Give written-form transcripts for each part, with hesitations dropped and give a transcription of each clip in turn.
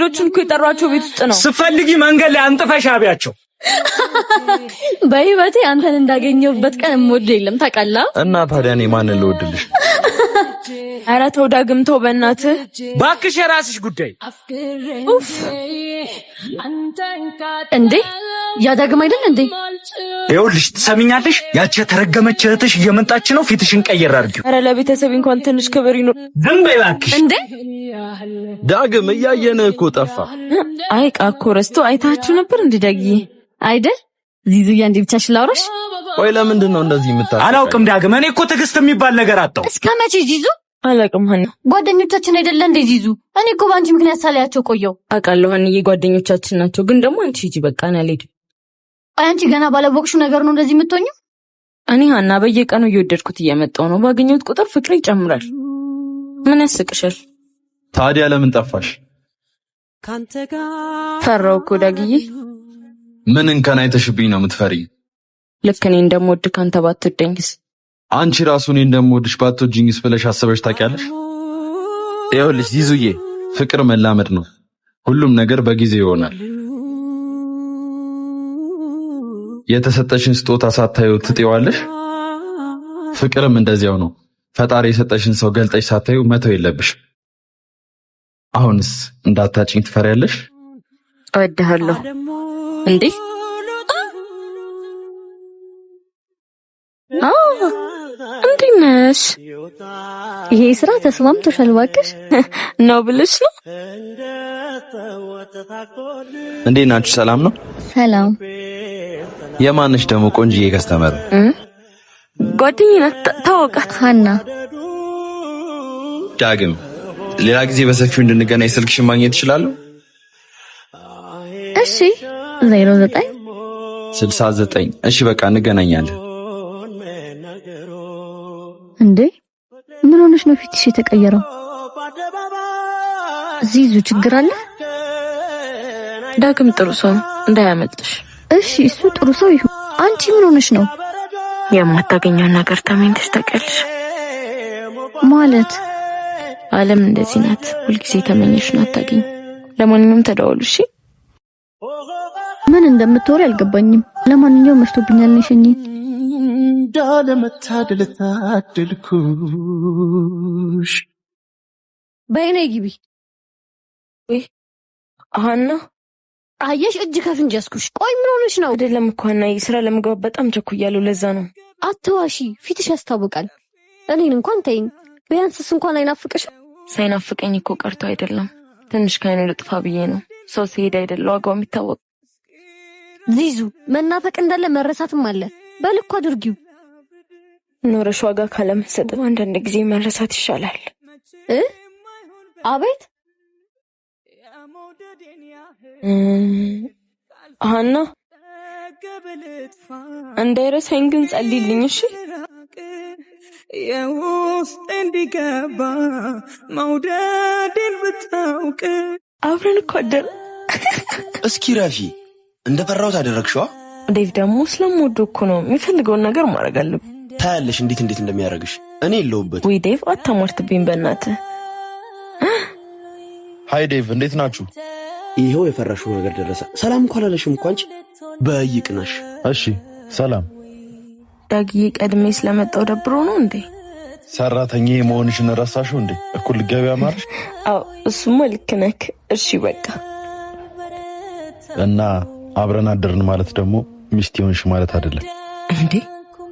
እንግዶችን እኮ የጠሯቸው ቤት ውስጥ ነው። ስፈልጊ መንገድ ላይ አንጥፈሽ አብያቸው። በህይወቴ አንተን እንዳገኘሁበት ቀን ሞድ የለም ታውቃለህ። እና ታዲያ እኔ ማንን ልወድልሽ? ኧረ ተው ዳግም ተው በእናትህ እባክሽ፣ የራስሽ ጉዳይ። ኡፍ እንዴ ያ ዳግም አይደል እንዴ? ይኸውልሽ ትሰሚኛለሽ? ያቺ የተረገመች እህትሽ እየመጣች ነው። ፊትሽን ቀየር አድርጊው። ኧረ ለቤተሰብ እንኳን ትንሽ ክብር ይኖር። ዝም በይ እባክሽ። እንዴ ዳግም እያየንህ እኮ ጠፋ። አይ ቃኮ ረስቶ አይታችሁ ነበር እንዴ ዳግዬ አይደል? ዚዙያ እንዴ ብቻሽ ላውራሽ። ቆይ ለምንድን ነው እንደዚህ የምታስበው? አላውቅም ዳግም። እኔ እኮ ትዕግስት የሚባል ነገር አጣሁ። እስከ መቼ ዚዙ? አላውቅም ሀኒ። ጓደኞቻችን አይደለ እንዴ ዚዙ? እኔ እኮ ባንቺ ምክንያት ሳላያቸው ቆየው። አውቃለሁ ሀኒዬ ጓደኞቻችን ናቸው፣ ግን ደግሞ አንቺ ሂጂ በቃ እኔ አልሄድም። አንቺ ገና ባለወቅሽው ነገር ነው እንደዚህ የምትሆኚው? እኔ ሀና በየቀኑ እየወደድኩት እየመጣሁ ነው። ባገኘሁት ቁጥር ፍቅሬ ይጨምራል። ምን ያስቅሻል? ታዲያ ለምን ጠፋሽ? ፈራሁ እኮ ዳግዬ። ምን እንከን አይተሽብኝ ነው የምትፈሪ? ልክ እኔ እንደምወድ ካንተ ባትወደኝስ? አንቺ ራሱ እኔ እንደምወድሽ ባትወጂኝስ ብለሽ አስበሽ ታውቂያለሽ? ይኸውልሽ ዚዙዬ፣ ፍቅር መላመድ ነው። ሁሉም ነገር በጊዜ ይሆናል። የተሰጠሽን ስጦታ ሳታዩ ትጤዋለሽ። ፍቅርም እንደዚያው ነው። ፈጣሪ የሰጠሽን ሰው ገልጠሽ ሳታዩ መተው የለብሽ። አሁንስ እንዳታጭኝ ትፈሪያለሽ? እወድሃለሁ። እንዴ እንዴት ነሽ? ይሄ ስራ ተስማምቶሻል? እባክሽ ነው ብለሽ ነው? እንዴት ናችሁ? ሰላም ነው? ሰላም። የማንሽ ደግሞ ቆንጂዬ ከስተመር? ጓደኛዬ ናት። ታወቃት? ሀና። ዳግም፣ ሌላ ጊዜ በሰፊው እንድንገናኝ ስልክሽን ማግኘት እችላለሁ? እሺ 09 69 እሺ በቃ እንገናኛለን። እንዴ ምን ሆነሽ ነው ፊትሽ የተቀየረው? ዚዙ ችግር አለ? ዳግም ጥሩ ሰው እንዳያመልጥሽ። እሺ እሱ ጥሩ ሰው ይሁን። አንቺ ምን ሆነሽ ነው? የማታገኘው ነገር ተመኝተሽ ታውቂያለሽ? ማለት ዓለም እንደዚህ ናት። ሁልጊዜ ተመኘሽን አታገኝ። ለማንኛውም ተደዋወሉ እሺ? ምን እንደምትወሪ አልገባኝም። ለማንኛውም መሽቶብኛል ነኝ ሸኝ እንዳለመታደል ታደልኩሽ። በእኔ ግቢ። ወይ ሀና አየሽ እጅ ከፍንጅ ያስኩሽ። ቆይ ምን ሆነሽ ነው? አይደለም እኮ ሀና ስራ ለመግባት በጣም ቸኩያለሁ። ለዛ ነው። አትዋሺ፣ ፊትሽ ያስታውቃል። እኔን እንኳን ተይኝ፣ ቢያንስስ እንኳን አይናፍቅሽ? ሳይናፍቀኝ እኮ ቀርቶ አይደለም፣ ትንሽ ከአይኑ ልጥፋ ብዬ ነው። ሰው ሲሄድ አይደለ ዋጋው የሚታወቅ። ዚዙ መናፈቅ እንዳለ መረሳትም አለ። በልኩ አድርጊው። ኖረሽ ዋጋ ካለመሰጥ አንዳንድ ጊዜ መረሳት ይሻላል። አቤት ሀና፣ እንዳይረሳኝ ግን ጸልይልኝ እሺ? የውስጥ እንዲገባ መውደድን ብታውቅ። አብረን እኮ አደረ። እስኪ ረፊ እንደፈራሁት አደረግሽዋ። ዴቭ ደግሞ ስለምወደው እኮ ነው። የሚፈልገውን ነገር ማድረግ አለብኝ። ታያለሽ እንዴት እንደሚያደርግሽ። እኔ የለሁበት። ወይ ዴቭ አታሟርትብኝ በእናትህ። ሃይ ዴቭ፣ እንዴት ናችሁ? ይሄው የፈራሽው ነገር ደረሰ። ሰላም እንኳን አላለሽም እኮ አንቺ። በይቅናሽ። እሺ ሰላም። ዳግዬ ቀድሜ ስለመጣው ደብሮ ነው እንዴ? ሰራተኛዬ መሆንሽን ረሳሽው እንዴ? እኩል ገበያ ማርሽ? አዎ እሱማ ልክ ነህ። እሺ በቃ። እና አብረን አደርን ማለት ደግሞ ሚስት ሆንሽ ማለት አይደለም እንዴ?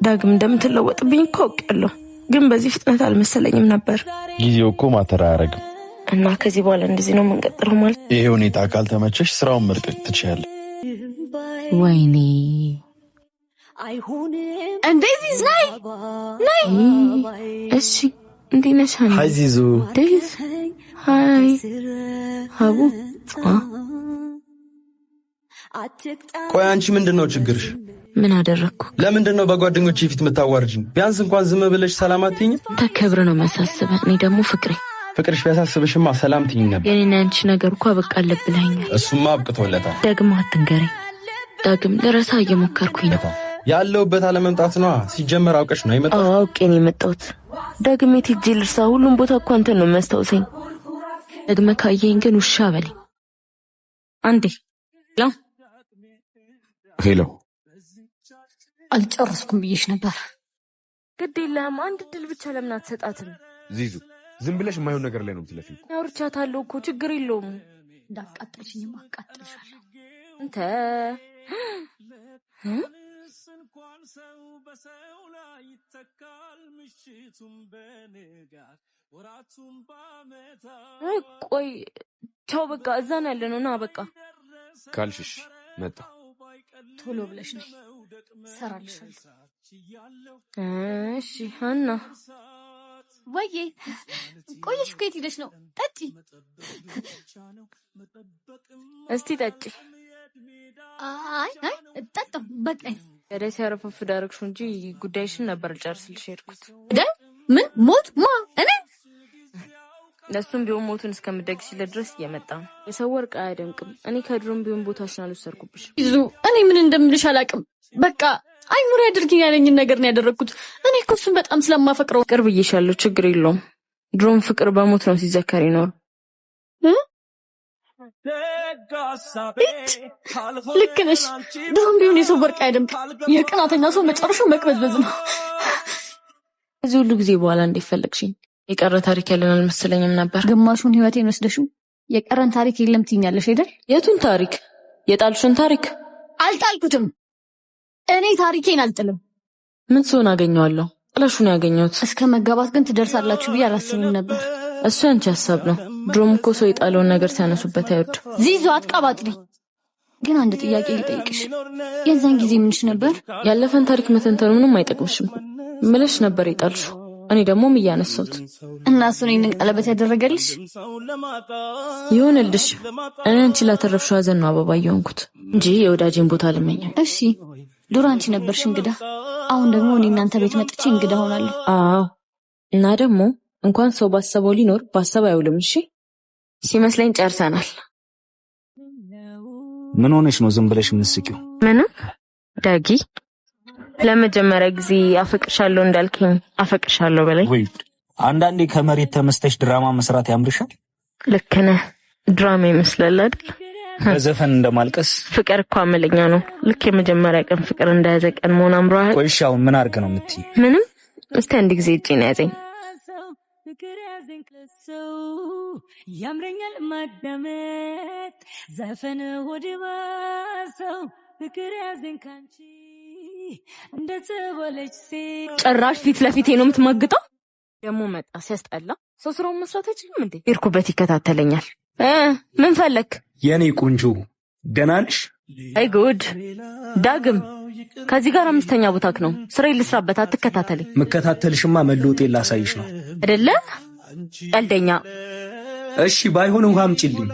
ዳግም እንደምትለወጥብኝ እኮ አውቃለሁ፣ ግን በዚህ ፍጥነት አልመሰለኝም ነበር። ጊዜው እኮ ማተር አያረግም። እና ከዚህ በኋላ እንደዚህ ነው የምንቀጥለው ማለት? ይሄ ሁኔታ ካልተመቸሽ ስራውን መልቀቅ ትችያለሽ። ወይኔ እንዴ ዚዝ ነይ ነይ። እሺ እንዴት ነሽ? ሃይ ዚዙ። ዴዝ ሃይ ሀቡ። ቆይ አንቺ ምንድነው ችግርሽ? ምን አደረግኩ? ለምንድነው በጓደኞቼ ፊት የምታዋርጂኝ? ቢያንስ እንኳን ዝም ብለሽ ሰላም አትይኝም? ተከብረ ነው የሚያሳስበህ። እኔ ደግሞ ፍቅርሽ ቢያሳስብሽማ ሰላም ትይኝ ነበር። የኔና አንቺ ነገር እኮ አበቃለህ ብለኸኛል። እሱማ አብቅቶለታል። ደግሞ አትንገረኝ። ዳግም ልረሳ እየሞከርኩኝ ነው። ያለውበት አለመምጣት ነዋ። ሲጀመር አውቀሽ ነው የመጣው? አዎ አውቄ ነው የመጣሁት። ዳግም የት ሄጄ ልርሳ? ሁሉም ቦታ እኮ አንተን ነው የሚያስታውሰኝ። ደግመህ ካየኸኝ ግን ውሻ በለኝ። አንዴ ሄሎ አልጨረስኩም ብዬሽ ነበር። ግድ የለህም። አንድ ድል ብቻ ለምን አትሰጣትም? ዚዙ ዝም ብለሽ የማይሆን ነገር ላይ ነው የምትለፊው። አውርቻታለሁ እኮ ችግር የለውም። እንዳቃጠልሽኝማ አቃጥልሻለሁ። እንተ ቆይ ቻው በቃ እዛ ነው ያለነው። ና በቃ ካልሽሽ መጣ ቶሎ ብለሽ ነይ ሰራልሻለሁ። እሺ ሀና ወይዬ ቆየሽ እኮ የት ሄደሽ ነው? ጠጪ እስቲ ጠጪ። አይ ጠጣሁ በቃኝ። ደስ ያረፈፍ ዳረክሹ እንጂ ጉዳይሽን ነበር ልጨርስልሽ ሄድኩት። ምን ሞት ማ እኔ ለሱም ቢሆን ሞቱን እስከምደግስለት ድረስ እየመጣ ነው። የሰው ወርቅ አያደምቅም። እኔ ከድሮም ቢሆን ቦታሽን አልወሰድኩብሽ። ይዙ እኔ ምን እንደምልሽ አላውቅም። በቃ አይኑር ያድርግኝ ያለኝን ነገር ነው ያደረኩት። እኔ እኮ እሱን በጣም ስለማፈቅረው ቅርብ እየሻለሁ። ችግር የለውም። ድሮም ፍቅር በሞት ነው ሲዘከር ይኖር። ልክ ነሽ። ድሮም ቢሆን የሰው ወርቅ አያደምቅም። የቅናተኛ ሰው መጨረሻው መቅበዝበዝ ነው። እዚህ ሁሉ ጊዜ በኋላ እንዴት ፈለግሽኝ? የቀረ ታሪክ ያለን አልመሰለኝም ነበር። ግማሹን ህይወቴን ወስደሽው የቀረን ታሪክ የለም ትይኛለሽ አይደል? የቱን ታሪክ? የጣልሽን ታሪክ? አልጣልኩትም። እኔ ታሪኬን አልጥልም። ምን ሲሆን አገኘዋለሁ? ጥለሹን ያገኘሁት። እስከ መጋባት ግን ትደርሳላችሁ ብዬ አላስብም ነበር። እሱ ያንቺ ሀሳብ ነው። ድሮም እኮ ሰው የጣለውን ነገር ሲያነሱበት አይወድ። ዚዙ አትቀባጥሪ። ግን አንድ ጥያቄ ልጠይቅሽ። የዛን ጊዜ ምንሽ ነበር? ያለፈን ታሪክ መተንተኑ ምንም አይጠቅምሽም ምለሽ ነበር የጣልሽው። እኔ ደግሞ እያነሳሁት እና እሱ እኔን ቀለበት ያደረገልሽ ይሆንልሽ። እኔ አንቺ ላተረፍሽው ሀዘን ነው አበባ የሆንኩት እንጂ የወዳጄን ቦታ አልመኝም። እሺ ዱር አንቺ ነበርሽ እንግዳ፣ አሁን ደግሞ እኔ እናንተ ቤት መጥቼ እንግዳ ሆናለሁ። አዎ እና ደግሞ እንኳን ሰው ባሰበው ሊኖር ባሰብ አይውልም። እሺ ሲመስለኝ ጨርሰናል። ምን ሆነሽ ነው ዝም ብለሽ የምትስቂው? ምንም ዳጊ፣ ለመጀመሪያ ጊዜ አፈቅርሻለሁ እንዳልከኝ አፈቅርሻለሁ በላይ። ወይ አንዳንዴ ከመሬት ተመስተሽ ድራማ መስራት ያምርሻል። ልክ ነህ። ድራማ ይመስላል አይደል? በዘፈን እንደማልቀስ። ፍቅር እኮ አመለኛ ነው። ልክ የመጀመሪያ ቀን ፍቅር እንደያዘ ቀን መሆን አምሮሃል። ቆይ ሻው ምን አድርግ ነው የምትይ? ምንም። እስቲ አንድ ጊዜ እጄን ያዘኝ። ፍቅር ያዘኝ ከሰው ያምረኛል ማዳመጥ ዘፈን ወደ ባሰው ፍቅር ያዘኝ ካንቺ እንደተወለች ሴት ጭራሽ ፊት ለፊቴ ነው የምትማግጠው። ደግሞ መጣ ሲያስጠላ። ሰው ስራውን መስራት አይችልም እንዴ? ይርኩበት ይከታተለኛል። ምን ፈለክ? የኔ ቆንጆ ደህና ነሽ? አይ ጉድ ዳግም፣ ከዚህ ጋር አምስተኛ ቦታክ ነው። ስራ ልስራበት፣ አትከታተለኝ። መከታተልሽማ መለውጤን ላሳይሽ ነው አይደለ? ቀልደኛ። እሺ ባይሆን ውሃ አምጪልኝ።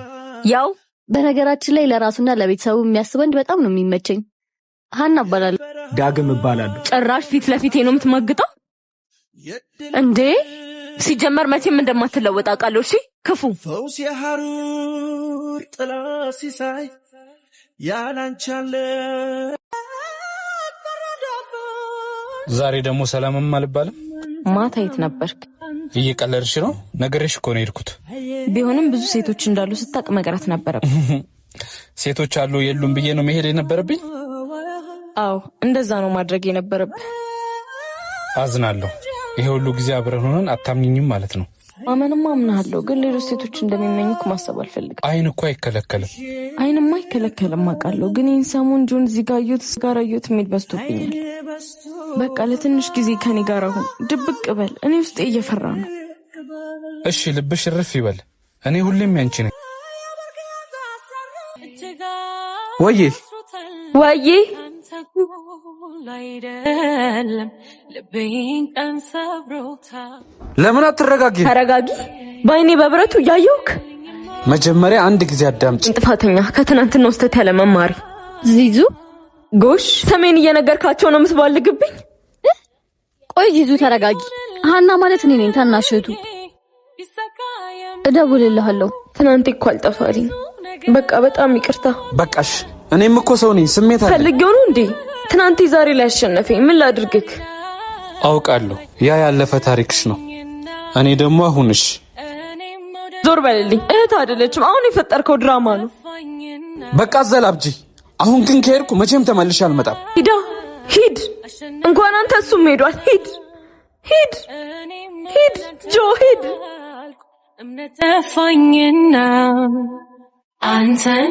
ያው በነገራችን ላይ ለራሱና ለቤተሰቡ የሚያስበንድ በጣም ነው የሚመቸኝ። ሀና እባላለሁ። ዳግም እባላለሁ። ጭራሽ ፊት ለፊቴ ነው የምትማግጠው እንዴ? ሲጀመር መቼም እንደማትለወጥ አውቃለሁ። እሺ ክፉ ፈውስ የሐሩር ጥላ ሲሳይ ያላንቻለ ዛሬ ደግሞ ሰላምም አልባልም። ማታ የት ነበርክ? እየቀለድሽ ነው? ነገርሽ እኮ ነው የሄድኩት። ቢሆንም ብዙ ሴቶች እንዳሉ ስታቅ መቅረት ነበረብኝ። ሴቶች አሉ የሉም ብዬ ነው መሄድ የነበረብኝ? አዎ እንደዛ ነው ማድረግ የነበረብኝ። አዝናለሁ። ይሄ ሁሉ ጊዜ አብረን ሆነን አታምኝኝም ማለት ነው? ማመንማ አምናለሁ፣ ግን ሌሎች ሴቶች እንደሚመኙክ ማሰብ አልፈልግም። አይን እኮ አይከለከልም። አይንማ አይከለከልም አውቃለሁ፣ ግን ይህን ሰሞን ጆን እዚህ ጋር አየሁት ጋር አየሁት የሚል በዝቶብኛል። በቃ ለትንሽ ጊዜ ከኔ ጋር አሁን ድብቅ በል። እኔ ውስጤ እየፈራ ነው። እሺ ልብሽ እርፍ ይበል። እኔ ሁሌም ያንቺ ነኝ። ወዬ ወዬ ለምን አትረጋጊ? ተረጋጊ። በአይኔ በብረቱ እያየሁክ። መጀመሪያ አንድ ጊዜ አዳምጪ። ጥፋተኛ ከትናንትና ውስጥ ያለ መማሪ ዚዙ ጎሽ፣ ሰሜን እየነገርካቸው ነው የምትባልግብኝ። ቆይ ዚዙ ተረጋጊ። ሀና ማለት እኔ ነኝ፣ ታናሽ እህቱ። እደውልልሃለሁ። ትናንት እኮ አልጠፋልኝ። በቃ በጣም ይቅርታ። በቃሽ። እኔም እኮ ሰው ነኝ፣ ስሜት አለ። ፈልጌው ነው እንዴ? ትናንት ዛሬ ላይ አሸነፈኝ። ምን ላድርግክ? አውቃለሁ፣ ያ ያለፈ ታሪክሽ ነው። እኔ ደግሞ አሁንሽ ዞር በልልኝ። እህት አይደለችም። አሁን የፈጠርከው ድራማ ነው። በቃ ዘላብጂ። አሁን ግን ከሄድኩ መቼም ተመልሼ አልመጣም። ሂድ። እንኳን አንተ እሱም ሄዷል። ሂድ ጆ ሂድ። እምነት ተፋኝና አንተን